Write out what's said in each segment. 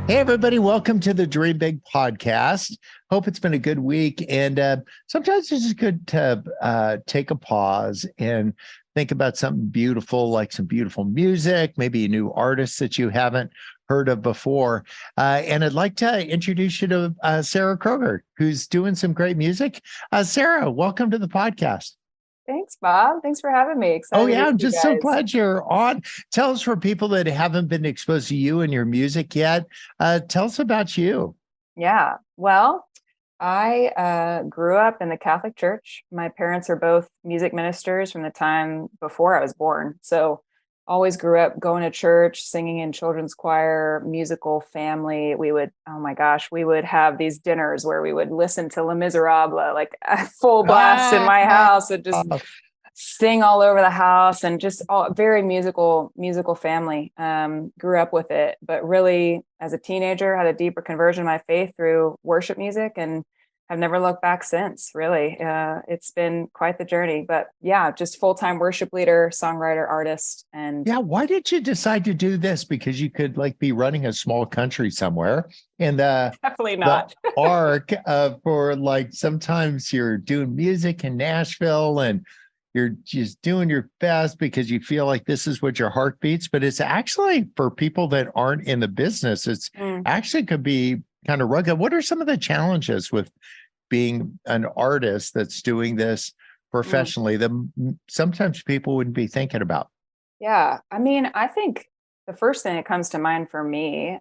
Hey, everybody, welcome to the Dream Big podcast. Hope it's been a good week. And sometimes it's just good to take a pause and think about something beautiful, like some beautiful music, maybe a new artist that you haven't heard of before. And I'd like to introduce you to Sarah Kroger, who's doing some great music. Sarah, welcome to the podcast. Thanks, Bob. Thanks for having me. Oh, Excited yeah. with I'm you just so guys. glad you're on. Tell us, for people that haven't been exposed to you and your music yet, tell us about you. Yeah. Well, I grew up in the Catholic Church. My parents are both music ministers from the time before I was born. So always grew up going to church, singing in children's choir, musical family. We would, oh my gosh, we would have these dinners where we would listen to Les Miserables, like a full blast in my Ah, house. It just sing all over the house and just all very musical family. Grew up with it, but really as a teenager had a deeper conversion of my faith through worship music and have never looked back since. Really, it's been quite the journey. But yeah, just full-time worship leader, songwriter, artist. And yeah. Why did you decide to do this? Because you could like be running a small country somewhere, and definitely the not. arc for like sometimes you're doing music in Nashville and you're just doing your best because you feel like this is what your heart beats. But it's actually for people that aren't in the business, it's Mm, actually could be kind of rugged. What are some of the challenges with being an artist that's doing this mm. professionally that sometimes people wouldn't be thinking about? Yeah. I mean, I think the first thing that comes to mind for me,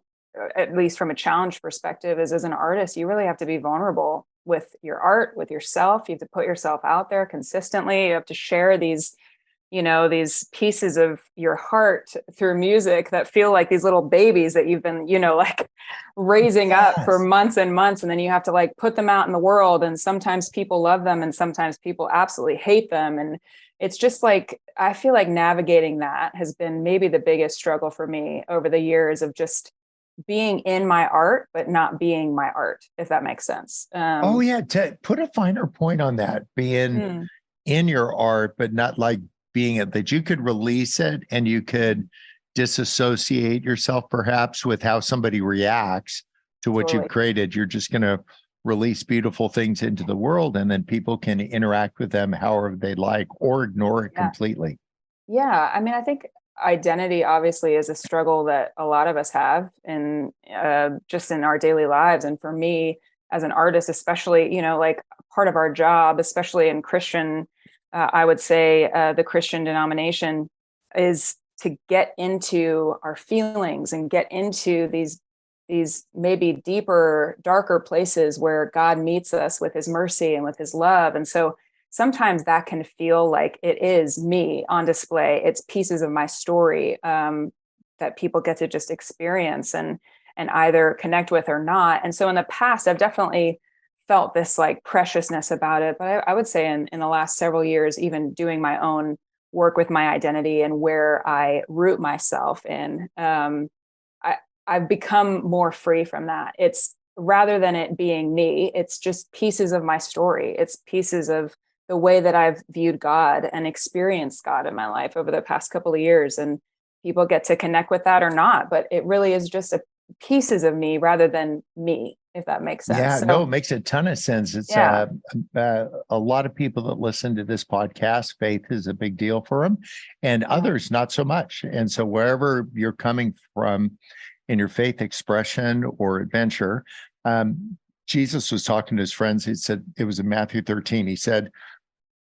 at least from a challenge perspective, is as an artist, you really have to be vulnerable with your art, with yourself. You have to put yourself out there consistently. You have to share these pieces of your heart through music that feel like these little babies that you've been, like raising up for Yes. months and months. And then you have to like put them out in the world. And sometimes people love them and sometimes people absolutely hate them. And it's just like, I feel like navigating that has been maybe the biggest struggle for me over the years of just being in my art, but not being my art, if that makes sense. Oh, yeah. To put a finer point on that, being Mm, in your art, but not like being it, that you could release it and you could disassociate yourself perhaps with how somebody reacts to what you've totally. created. You're just going to release beautiful things into the world and then people can interact with them however they like or ignore it Yeah. completely. Yeah, I mean, I think identity obviously is a struggle that a lot of us have in just in our daily lives. And for me, as an artist, especially, like part of our job, especially in Christian, I would say the Christian denomination is to get into our feelings and get into these maybe deeper, darker places where God meets us with his mercy and with his love. And so sometimes that can feel like it is me on display. It's pieces of my story that people get to just experience and either connect with or not. And so in the past, I've definitely felt this like preciousness about it. But I would say in the last several years, even doing my own work with my identity and where I root myself in, I, I've become more free from that. It's rather than it being me, it's just pieces of my story. It's pieces of the way that I've viewed God and experienced God in my life over the past couple of years. And people get to connect with that or not, but it really is just pieces of me rather than me, if that makes sense. Yeah, no, So it makes a ton of sense. It's yeah, a lot of people that listen to this podcast, faith is a big deal for them, and yeah, others not so much. And so wherever you're coming from in your faith expression or adventure, Jesus was talking to his friends. He said, it was in Matthew 13. He said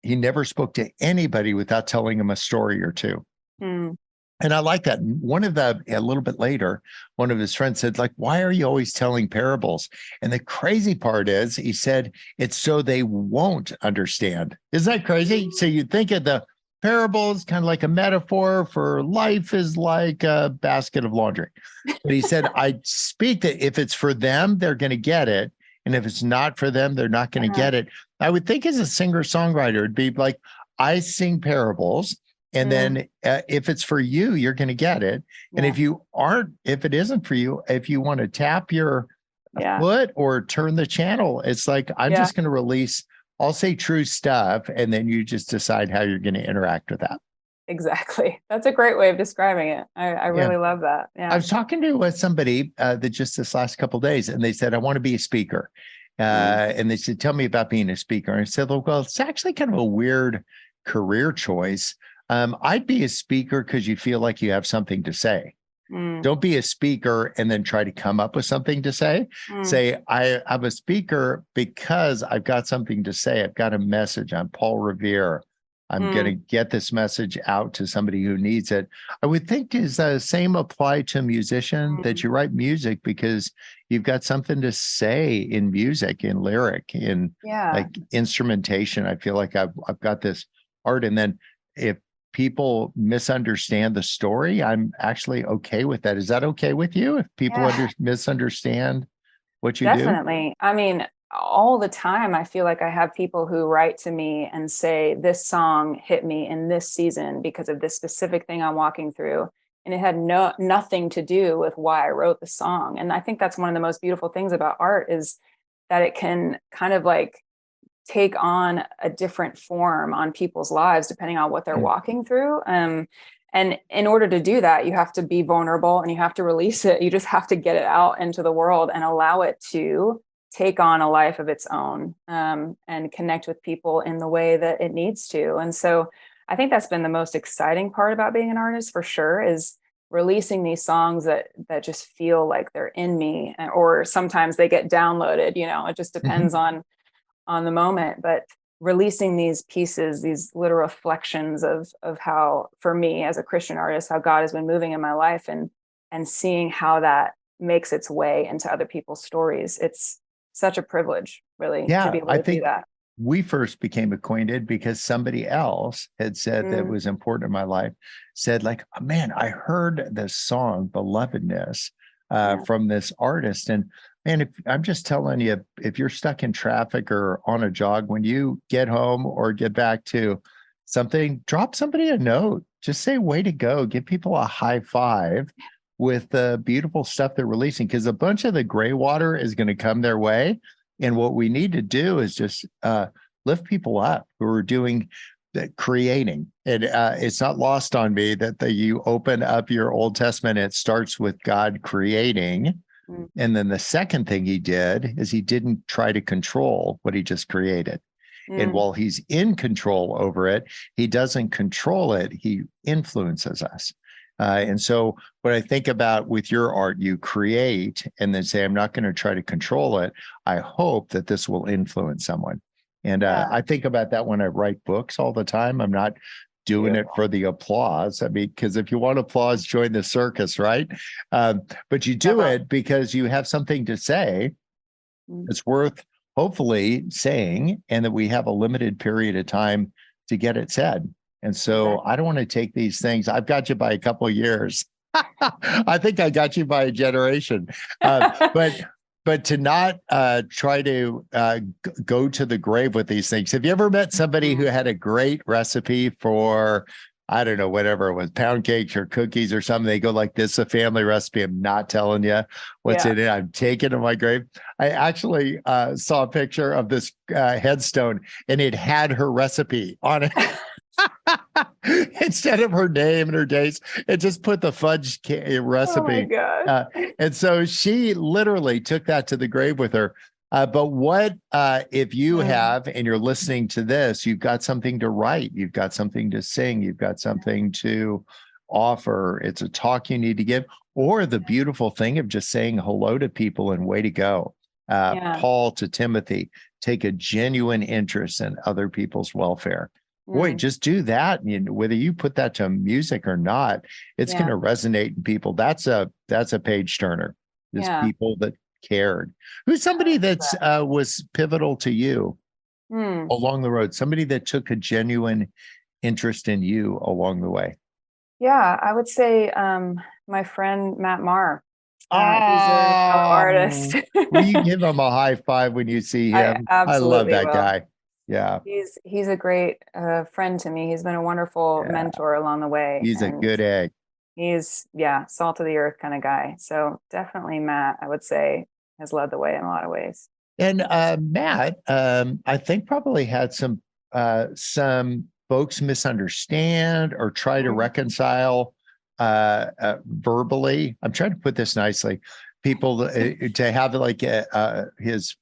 he never spoke to anybody without telling them a story or two. mm, And I like that. A little bit later, one of his friends said, like, why are you always telling parables? And the crazy part is, he said, it's so they won't understand. Isn't that crazy? So you think of the parables kind of like a metaphor for life is like a basket of laundry. But he said, I speak that if it's for them, they're going to get it. And if it's not for them, they're not going to yeah, get it. I would think as a singer songwriter, it'd be like, I sing parables. And mm, then if it's for you, you're going to get it. And yeah, if it isn't for you, if you want to tap your yeah, foot or turn the channel, it's like, I'm yeah. just going to release, I'll say true stuff. And then you just decide how you're going to interact with that. Exactly. That's a great way of describing it. I Yeah. really love that. I Yeah. was talking to somebody that just this last couple of days, and they said, I want to be a speaker. Mm, And they said, tell me about being a speaker. And I said, well, it's actually kind of a weird career choice. I'd be a speaker because you feel like you have something to say. mm, Don't be a speaker and then try to come up with something to say. mm, Say, I'm a speaker because I've got something to say. I've got a message. I'm Paul Revere. I'm going to mm, get this message out to somebody who needs it. I would think does the same apply to a musician that mm. you write music because you've got something to say in music, in lyric, in Yeah. like instrumentation. I feel like I've got this art. And then if people misunderstand the story, I'm actually okay with that. Is that okay with you if people Yeah. misunderstand what you do? Definitely. I mean, all the time, I feel like I have people who write to me and say, this song hit me in this season because of this specific thing I'm walking through. And it had nothing to do with why I wrote the song. And I think that's one of the most beautiful things about art is that it can kind of like take on a different form on people's lives depending on what they're Mm. walking through. And in order to do that, you have to be vulnerable and you have to release it. You just have to get it out into the world and allow it to take on a life of its own, and connect with people in the way that it needs to. And so I think that's been the most exciting part about being an artist for sure, is releasing these songs that just feel like they're in me, or sometimes they get downloaded. It just depends on the moment, but releasing these pieces, these little reflections of how, for me as a Christian artist, how God has been moving in my life, and seeing how that makes its way into other people's stories. It's such a privilege, really, to be Yeah, able I to do think that. we first became acquainted because somebody else had said that Mm, was important in my life, said like, oh, man, I heard this song, Belovedness, yeah. from this artist. And man, if I'm just telling you, if you're stuck in traffic or on a jog, when you get home or get back to something, drop somebody a note. Just say, way to go. Give people a high five with the beautiful stuff they're releasing, because a bunch of the gray water is going to come their way. And what we need to do is just lift people up who are doing that, creating. And it's not lost on me that you open up your Old Testament, it starts with God creating. Mm, And then the second thing he did is he didn't try to control what he just created. And mm, while he's in control over it, he doesn't control it, he influences us. And so, what I think about with your art, you create and then say, I'm not going to try to control it. I hope that this will influence someone. And yeah. I think about that when I write books all the time. I'm not doing it Beautiful. for the applause. I mean, because if you want applause, join the circus, right? But you do Definitely. it because you have something to say Mm, it's worth hopefully saying, and that we have a limited period of time to get it said. And so exactly. I don't want to take these things. I've got you by a couple of years. I think I got you by a generation. But to not try to go to the grave with these things. Have you ever met somebody who Mm, had a great recipe for, I don't know, whatever it was, pound cakes or cookies or something? They go like, this is a family recipe. I'm not telling you what's yeah. in it. I'm taking it to my grave. I actually saw a picture of this headstone, and it had her recipe on it. Instead of her name and her dates, it just put the fudge Oh my recipe. gosh. And so she literally took that to the grave with her. But what if you Mm, have, and you're listening to this, you've got something to write, you've got something to sing, you've got something to offer. It's a talk you need to give, or the beautiful thing of just saying hello to people and way to go. yeah. Paul to Timothy, take a genuine interest in other people's welfare. Boy, Mm, just do that. Whether you put that to music or not, it's going yeah. to resonate in people. That's a page turner. There's Yeah. people that cared. Who's I somebody love that's that. was pivotal to you Mm. along the road? Somebody that took a genuine interest in you along the way. Yeah, I would say my friend Matt Maher. He's a fellow artist. Oh, will you give him a high five when you see I him? I love absolutely that will. guy. Yeah, He's a great friend to me. He's been a wonderful yeah. mentor along the way, He's a and good egg. he's yeah, salt of the earth kind of guy. So definitely Matt, I would say, has led the way in a lot of ways. And Matt, I think probably had some folks misunderstand or try to Mm. reconcile verbally. I'm trying to put this nicely. People to have like his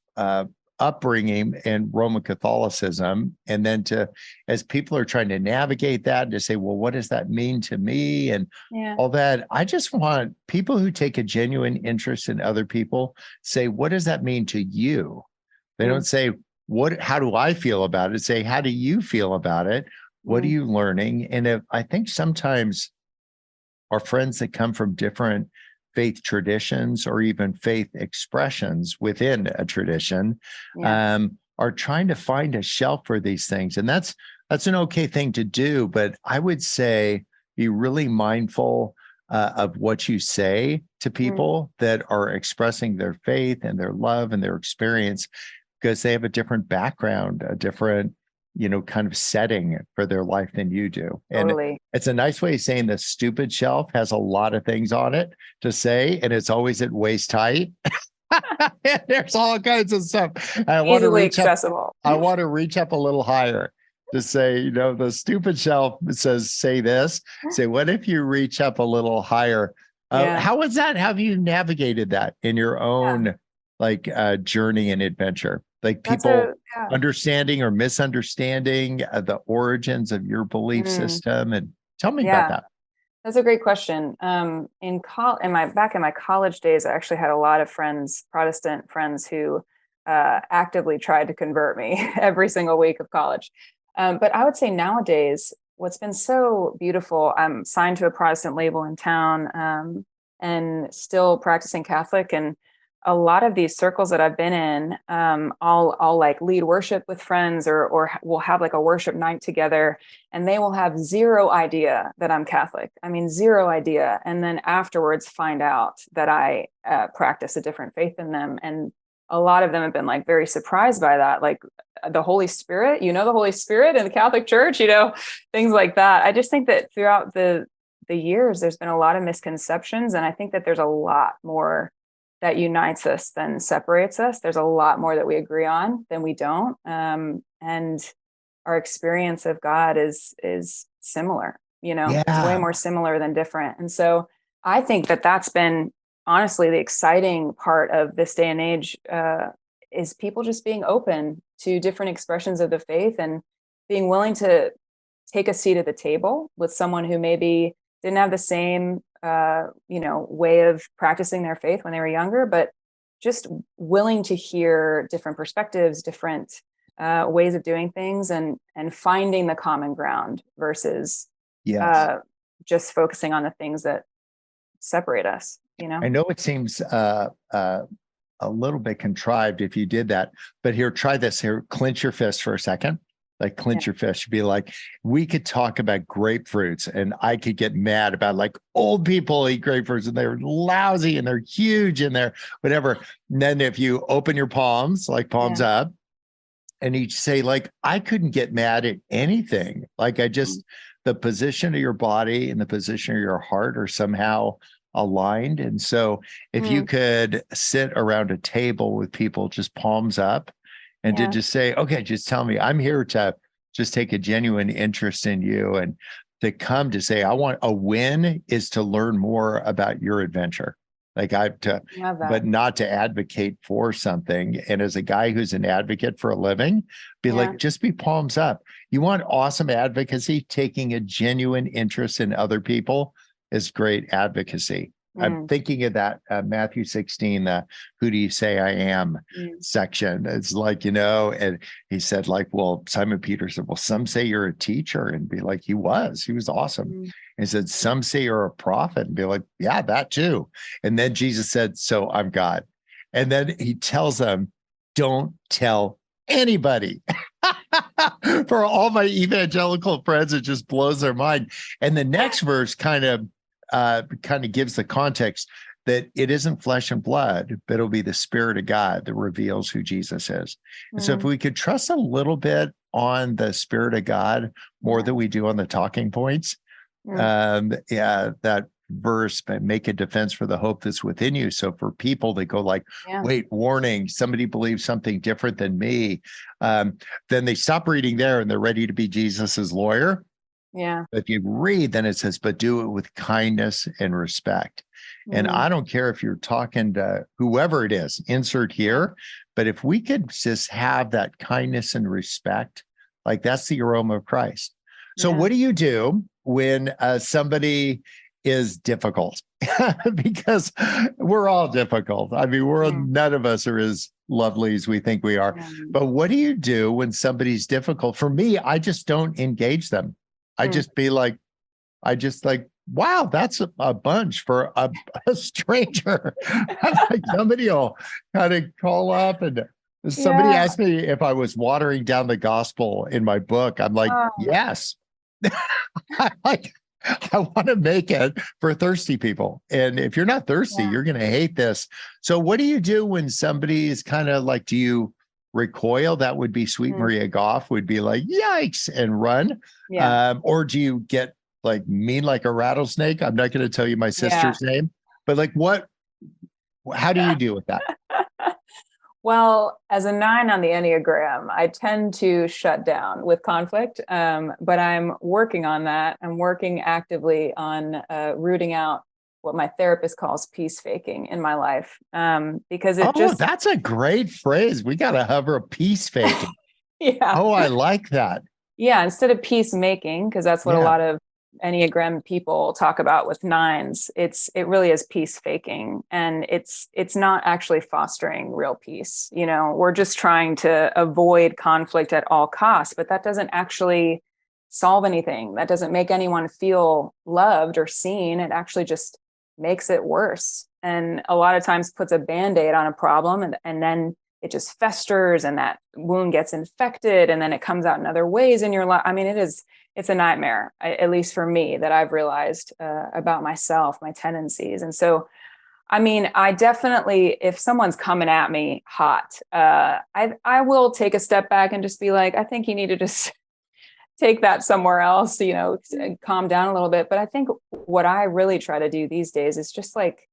upbringing in Roman Catholicism, and then to, as people are trying to navigate that, to say, well, what does that mean to me, and Yeah. all that. I just want people who take a genuine interest in other people say, what does that mean to you? They don't say, how do I feel about it? Say, how do you feel about it? What are Mm. you learning? And I think sometimes our friends that come from different faith traditions or even faith expressions within a tradition Yeah. are trying to find a shelf for these things. And that's an okay thing to do. But I would say be really mindful of what you say to Mm. people that are expressing their faith and their love and their experience, because they have a different background, a different, kind of setting for their life than you do. And Totally. it's a nice way of saying the stupid shelf has a lot of things on it to say, and it's always at waist height. There's all kinds of stuff. I want to Easily reach up. accessible. I want to reach up a little higher to say, the stupid shelf says, say this. Say, what if you reach up a little higher? Yeah. How is that? How have you navigated that in your Yeah. own journey and adventure? Like That's people yeah. understanding or misunderstanding the origins of your belief Mm. system, and tell me about Yeah. that. That's a great question. Back in my college days, I actually had a lot of friends, Protestant friends, who actively tried to convert me every single week of college. But I would say nowadays, what's been so beautiful, I'm signed to a Protestant label in town, and still practicing Catholic. And a lot of these circles that I've been in, I'll like lead worship with friends, or we'll have like a worship night together, and they will have zero idea that I'm Catholic. I mean, zero idea. And then afterwards find out that I practice a different faith than them. And a lot of them have been like very surprised by that. Like, the Holy Spirit, the Holy Spirit in the Catholic Church, things like that. I just think that throughout the years, there's been a lot of misconceptions. And I think that there's a lot more that unites us than separates us. There's a lot more that we agree on than we don't. And our experience of God is similar, it's way Yeah. more similar than different. And so I think that that's been honestly the exciting part of this day and age, is people just being open to different expressions of the faith and being willing to take a seat at the table with someone who maybe didn't have the same way of practicing their faith when they were younger, but just willing to hear different perspectives, different ways of doing things, and finding the common ground versus Yes. just focusing on the things that separate us. I know it seems a little bit contrived if you did that, but here, try this. Here, clench your fist for a second. Like clench your fist. Be like, we could talk about grapefruits, and I could get mad about like old people eat grapefruits and they're lousy and they're huge and they're whatever. And then if you open your palms, like palms up, and each say like, I couldn't get mad at anything. Like the position of your body and the position of your heart are somehow aligned. And so if you could sit around a table with people just palms up, and to just say, okay, just tell me, I'm here to just take a genuine interest in you, and to come to say, I want a win is to learn more about your adventure. Like but not to advocate for something. And as a guy who's an advocate for a living, like, just be palms up. You want awesome advocacy, taking a genuine interest in other people is great advocacy. I'm thinking of that Matthew 16, the who do you say I am section. It's like, and he said like, well, Simon Peter said, well, some say you're a teacher, and be like, he was awesome. And he said, some say you're a prophet, and be like, yeah, that too. And then Jesus said, so I'm God. And then he tells them, don't tell anybody. For all my evangelical friends, it just blows their mind. And the next verse kind of gives the context that it isn't flesh and blood, but it'll be the Spirit of God that reveals who Jesus is. And so if we could trust a little bit on the Spirit of God more than we do on the talking points, that verse, but make a defense for the hope that's within you. So for people that go like, Yeah. wait, warning, somebody believes something different than me, then they stop reading there and they're ready to be Jesus's lawyer. Yeah. If you read, then it says, but do it with kindness and respect. And I don't care if you're talking to whoever it is, insert here, but if we could just have that kindness and respect, like that's the aroma of Christ. So what do you do when somebody is difficult? Because we're all difficult. I mean, none of us are as lovely as we think we are. But what do you do when somebody's difficult? For me, I just don't engage them. I just be like, wow, that's a bunch for a stranger. Like somebody will kind of call up, and somebody asked me if I was watering down the gospel in my book. I'm like, yes. I want to make it for thirsty people. And if you're not thirsty, you're going to hate this. So what do you do when somebody is kind of like, do you recoil? That would be Sweet Maria Goff would be like, yikes, and run. Or do you get like mean like a rattlesnake? I'm not going to tell you my sister's name, but like how do you deal with that? Well, as a 9 on the Enneagram, I tend to shut down with conflict, but I'm working on that. I'm working actively on rooting out what my therapist calls peace faking in my life, because that's a great phrase. We got to hover peace faking. Yeah. Oh, I like that. Yeah. Instead of peacemaking, because that's what a lot of Enneagram people talk about with 9s, it really is peace faking, and it's not actually fostering real peace. We're just trying to avoid conflict at all costs, but that doesn't actually solve anything. That doesn't make anyone feel loved or seen. It actually just makes it worse, and a lot of times puts a Band-Aid on a problem, and then it just festers, and that wound gets infected, and then it comes out in other ways in your life. I mean, it's a nightmare, at least for me, that I've realized about myself, my tendencies. And so, I mean, I definitely, if someone's coming at me hot, I will take a step back and just be like, I think you need to just take that somewhere else, calm down a little bit. But I think what I really try to do these days is just like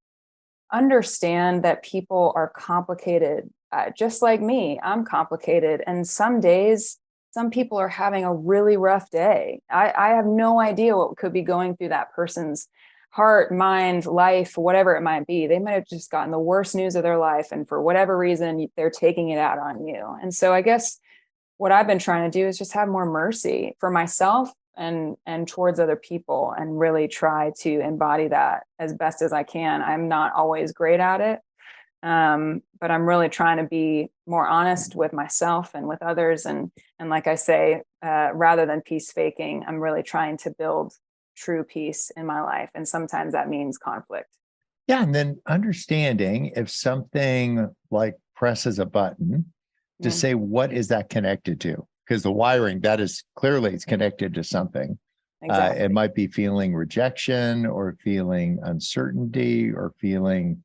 understand that people are complicated, just like me. I'm complicated. And some days, some people are having a really rough day. I have no idea what could be going through that person's heart, mind, life, whatever it might be. They might have just gotten the worst news of their life, and for whatever reason, they're taking it out on you. And so I guess what I've been trying to do is just have more mercy for myself and towards other people, and really try to embody that as best as I can. I'm not always great at it. But I'm really trying to be more honest with myself and with others. And like I say, rather than peace faking, I'm really trying to build true peace in my life. And sometimes that means conflict. Yeah. And then understanding if something like presses a button to say, what is that connected to? Because the wiring, that is clearly it's connected to something. Exactly. It might be feeling rejection, or feeling uncertainty, or feeling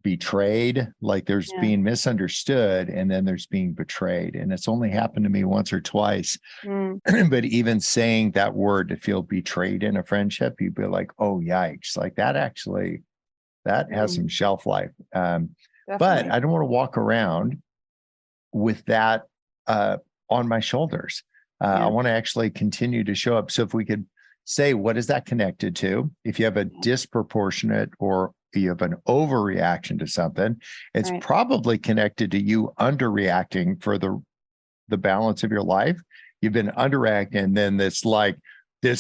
betrayed, like there's being misunderstood, and then there's being betrayed. And it's only happened to me once or twice. But even saying that word, to feel betrayed in a friendship, you'd be like, oh, yikes. Like that has some shelf life. But I don't want to walk around with that on my shoulders. I want to actually continue to show up. So if we could say, what is that connected to? If you have a disproportionate, or you have an overreaction to something, it's probably connected to you underreacting for the balance of your life. You've been underreacting, and then this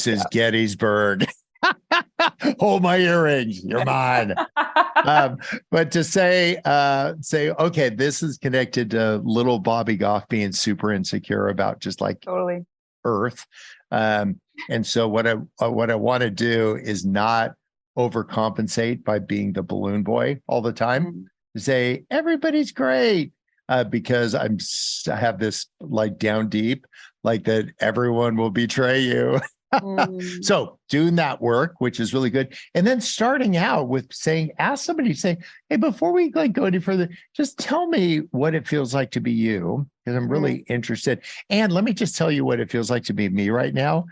is Gettysburg. Hold my earrings, you're mine. But to say, okay, this is connected to little Bobby Goff being super insecure about just like Earth. And so what I want to do is not overcompensate by being the balloon boy all the time. Say everybody's great, because I have this like down deep, like that everyone will betray you. Mm. So doing that work, which is really good. And then starting out with saying, ask somebody, say, hey, before we like go any further, just tell me what it feels like to be you, because I'm really interested. And let me just tell you what it feels like to be me right now.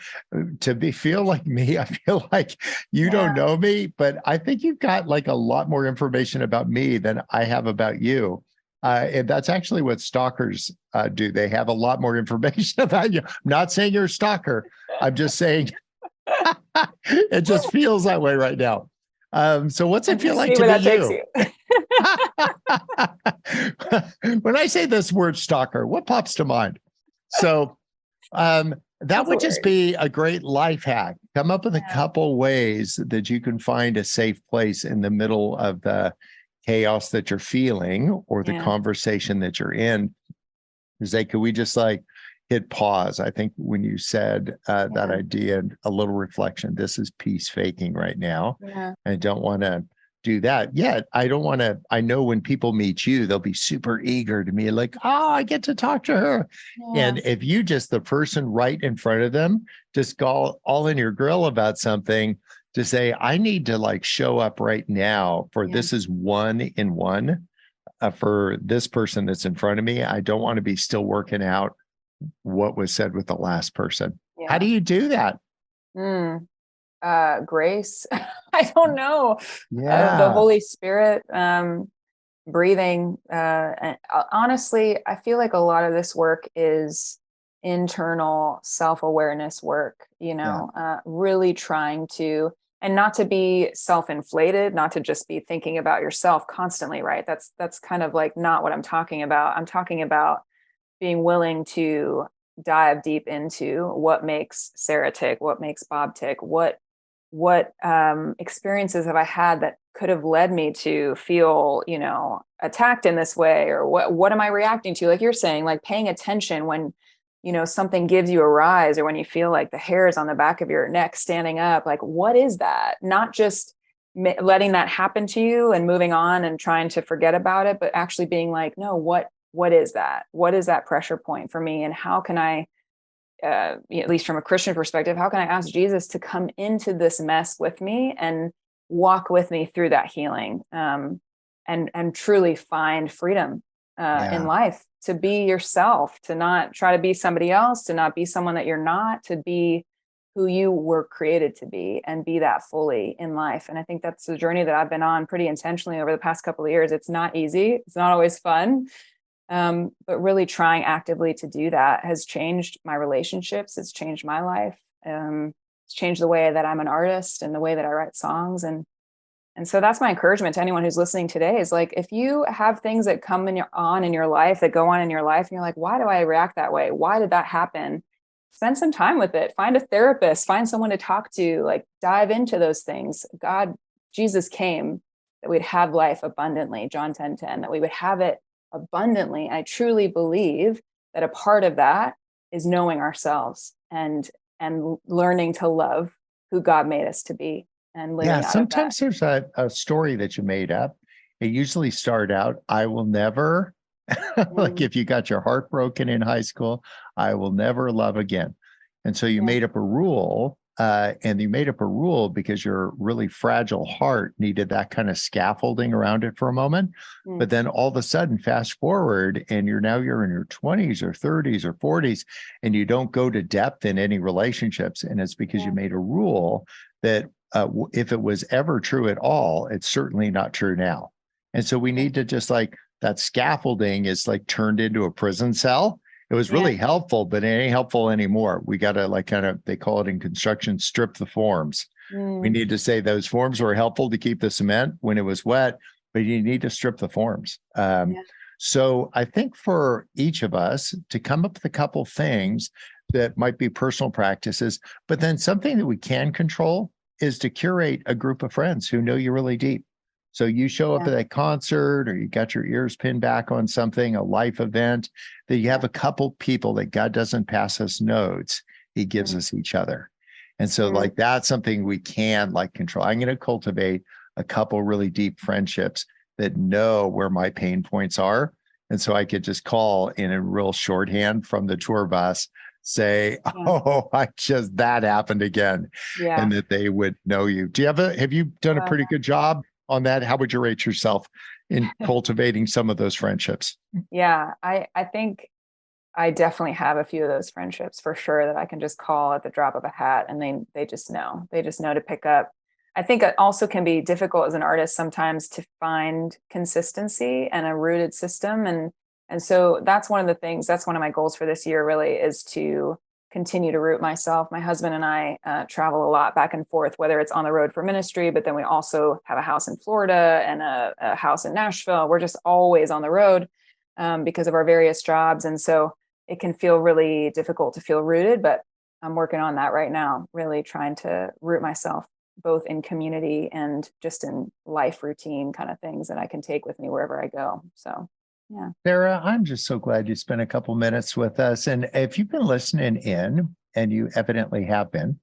Feel like me, I feel like you Yeah. don't know me, but I think you've got like a lot more information about me than I have about you. And that's actually what stalkers do. They have a lot more information about you. I'm not saying you're a stalker. I'm just saying it just feels that way right now. So what's it feel like See to where be that takes you? you. When I say this word stalker, what pops to mind? So that That's would just hilarious. be a great life hack. Come up with a Yeah. couple ways that you can find a safe place in the middle of the chaos that you're feeling or the Yeah. conversation that you're in. Is like, could we just like hit pause? I think when you said that Yeah. idea, a little reflection, this is peace faking right now. Yeah. I don't want to do that yet. I don't want to. I know when people meet you, they'll be super eager to me, like, oh, I get to talk to her. Yeah. And if you just the person right in front of them, just go all in your grill about something to say, I need to like show up right now for Yeah. this is one in one for this person that's in front of me. I don't want to be still working out what was said with the last person. How do Yeah. you do that? Mm. Grace. I don't know. The Yeah. Holy Spirit, breathing. And honestly, I feel like a lot of this work is internal self-awareness work, Yeah. really trying to, and not to be self-inflated, not to just be thinking about yourself constantly, right? That's kind of like not what I'm talking about. I'm talking about being willing to dive deep into what makes Sarah tick, what makes Bob tick, what experiences have I had that could have led me to feel, attacked in this way, or what am I reacting to? Like you're saying, like paying attention when, something gives you a rise, or when you feel like the hairs on the back of your neck standing up, like what is that? Not just letting that happen to you and moving on and trying to forget about it, but actually being like, no, what is that? What is that pressure point for me? And how can I, at least from a Christian perspective, how can I ask Jesus to come into this mess with me and walk with me through that healing, and truly find freedom in Yeah. life, to be yourself, to not try to be somebody else, to not be someone that you're not, to be who you were created to be and be that fully in life. And I think that's the journey that I've been on pretty intentionally over the past couple of years. It's not easy. It's not always fun. But really trying actively to do that has changed my relationships. It's changed my life. It's changed the way that I'm an artist and the way that I write songs. And so that's my encouragement to anyone who's listening today is like, if you have things that come in your life, that go on in your life, and you're like, why do I react that way? Why did that happen? Spend some time with it. Find a therapist, find someone to talk to, like dive into those things. Jesus came that we'd have life abundantly, John 10:10, that we would have it abundantly. I truly believe that a part of that is knowing ourselves and learning to love who God made us to be and Yeah. living out of that. Sometimes there's a story that you made up. It usually start out, I will never, like Mm, if you got your heart broken in high school, I will never love again. And so you yeah, made up a rule, and you made up a rule because your really fragile heart needed that kind of scaffolding around it for a moment. But mm, then all of a sudden, fast forward, and you're in your 20s or 30s or 40s, and you don't go to depth in any relationships. And it's because you yeah, made a rule that if it was ever true at all, it's certainly not true now. And so we yeah, need to just like that scaffolding is like turned into a prison cell. It was yeah, really helpful, but it ain't helpful anymore. We got to like kind of, they call it in construction, strip the forms. We mm, need to say those forms were helpful to keep the cement when it was wet, but you need to strip the forms. yeah, So I think for each of us to come up with a couple things that might be personal practices, but then something that we can control is to curate a group of friends who know you really deep. So you show up yeah, at a concert or you got your ears pinned back on something, a life event, that you have yeah, a couple people that God doesn't pass us notes, he gives mm, us each other. And so mm, like that's something we can like control. I'm going to cultivate a couple really deep friendships that know where my pain points are. And so I could just call in a real shorthand from the tour bus say, Yeah. oh, that happened again, Yeah. and that they would know you. Have you done a pretty good job on that? How would you rate yourself in cultivating some of those friendships? Yeah. I think I definitely have a few of those friendships for sure that I can just call at the drop of a hat, and they just know. They just know to pick up. I think it also can be difficult as an artist sometimes to find consistency and a rooted system. And so that's one of the things, that's one of my goals for this year really, is to continue to root myself. My husband and I travel a lot back and forth, whether it's on the road for ministry, but then we also have a house in Florida and a house in Nashville. We're just always on the road because of our various jobs. And so it can feel really difficult to feel rooted, but I'm working on that right now, really trying to root myself both in community and just in life routine kind of things that I can take with me wherever I go. So, yeah. Sarah, I'm just so glad you spent a couple minutes with us. And if you've been listening in, and you evidently have been,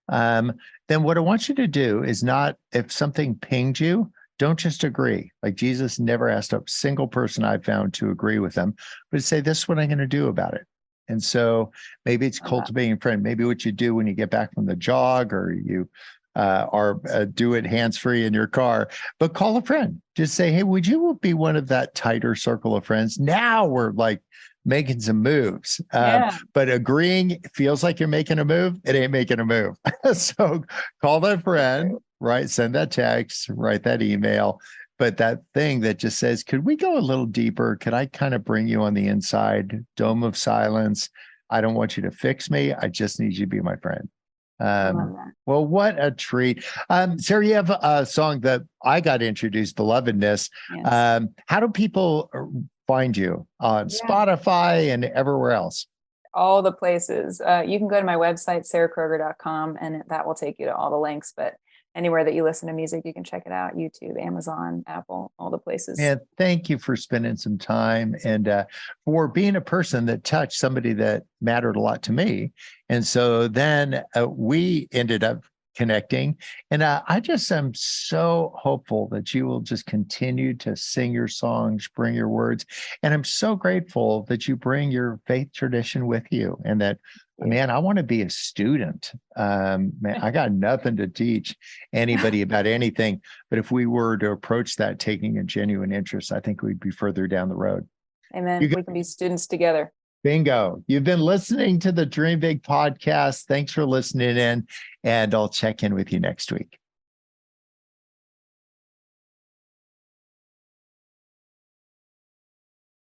then what I want you to do is not, if something pinged you, don't just agree. Like Jesus never asked a single person I've found to agree with him, but say, this is what I'm going to do about it. And so maybe it's cultivating a friend. Maybe what you do when you get back from the jog, or you do it hands-free in your car, but call a friend. Just say, hey, would you be one of that tighter circle of friends? Now we're like making some moves. But agreeing feels like you're making a move. It ain't making a move. So call that friend, right? Send that text, write that email. But that thing that just says, could we go a little deeper? Could I kind of bring you on the inside? Dome of silence. I don't want you to fix me. I just need you to be my friend. Well, what a treat. Sarah, you have a song that I got introduced, Belovedness. Yes. How do people find you on Spotify and everywhere else? All the places. You can go to my website, sarahkroger.com, and that will take you to all the links. But anywhere that you listen to music, you can check it out. YouTube, Amazon, Apple, all the places. And thank you for spending some time and for being a person that touched somebody that mattered a lot to me. And so then we ended up connecting. And I just am so hopeful that you will just continue to sing your songs, bring your words. And I'm so grateful that you bring your faith tradition with you, and that, man, I want to be a student. Man, I got nothing to teach anybody about anything. But if we were to approach that taking a genuine interest, I think we'd be further down the road. Amen. We can be students together. Bingo. You've been listening to the Dream Big podcast. Thanks for listening in, and I'll check in with you next week.